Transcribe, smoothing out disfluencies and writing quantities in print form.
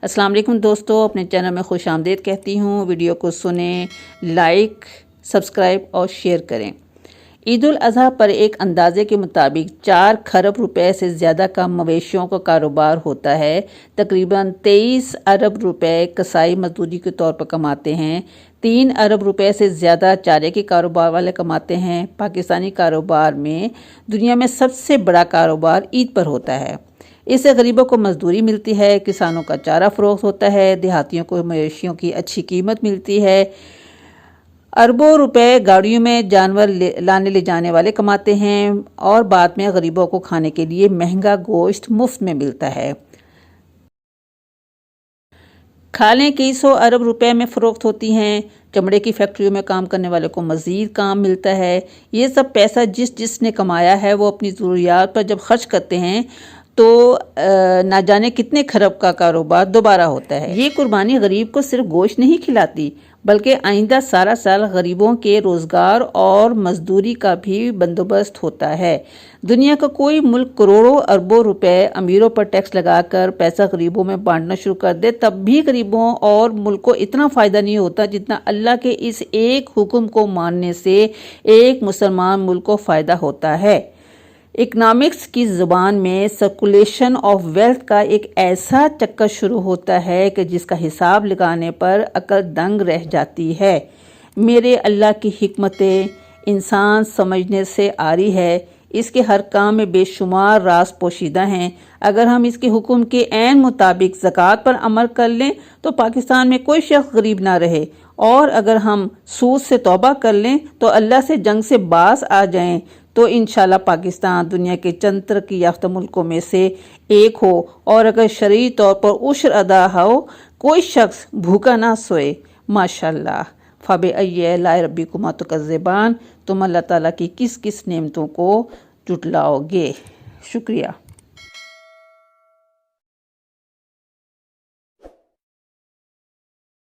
अस्सलाम वालेकुम दोस्तों, अपने चैनल में खुश आमदीद कहती हूँ। वीडियो को सुनें, लाइक, सब्सक्राइब और शेयर करें। ईद उल अज़हा पर एक अंदाजे के मुताबिक 4 खरब रुपए से ज़्यादा का मवेशियों का कारोबार होता है। तकरीबन 23 अरब रुपए कसाई मजदूरी के तौर पर कमाते हैं। 3 अरब रुपए से ज़्यादा चारे के कारोबार वाले कमाते हैं। पाकिस्तानी कारोबार में दुनिया में सबसे बड़ा कारोबार ईद पर होता है। इससे गरीबों को मजदूरी मिलती है, किसानों का चारा फरोख्त होता है, देहातियों को मवेशियों की अच्छी कीमत मिलती है। अरबों रुपए गाड़ियों में जानवर लाने ले जाने वाले कमाते हैं और बाद में गरीबों को खाने के लिए महंगा गोश्त मुफ्त में मिलता है। खालें कई सौ अरब रुपए में फ़रोख्त होती हैं। चमड़े की फैक्ट्रियों में काम करने वाले को मज़ीद काम मिलता है। ये सब पैसा जिसने कमाया है वो अपनी ज़रूरियात पर जब खर्च करते हैं तो ना जाने कितने खरब का कारोबार दोबारा होता है। ये कुर्बानी गरीब को सिर्फ गोश्त नहीं खिलाती बल्कि आइंदा सारा साल गरीबों के रोज़गार और मजदूरी का भी बंदोबस्त होता है। दुनिया का कोई मुल्क करोड़ों अरबों रुपए अमीरों पर टैक्स लगाकर पैसा गरीबों में बांटना शुरू कर दे, तब भी गरीबों और मुल्क को इतना फ़ायदा नहीं होता जितना अल्लाह के इस एक हुक्म को मानने से एक मुसलमान मुल्क को फ़ायदा होता है। इकनॉमिक्स की ज़ुबान में सर्कुलेशन ऑफ वेल्थ का एक ऐसा चक्कर शुरू होता है कि जिसका हिसाब लगाने पर अकल दंग रह जाती है। मेरे अल्लाह की हिकमतें इंसान समझने से आरी है। इसके हर काम में बेशुमार राज पोशीदा हैं। अगर हम इसके हुक्म के ऐन मुताबिक ज़कात पर अमल कर लें तो पाकिस्तान में कोई शख्स गरीब ना रहे, और अगर हम सूद से तौबा कर लें तो अल्लाह से जंग से बास आ जाएं तो इंशाल्लाह पाकिस्तान दुनिया के चंद तरक्की याफ्ता मुल्कों में से एक हो। और अगर शरई तौर पर उश्र अदा हो, कोई शख्स भूखा ना सोए। माशाल्लाह फ़ाबे अय्ये ला रब्बिकुमा तुकज़्ज़िबान। तुम अल्लाह ताला की किस किस नेमतों को जुटलाओगे। शुक्रिया।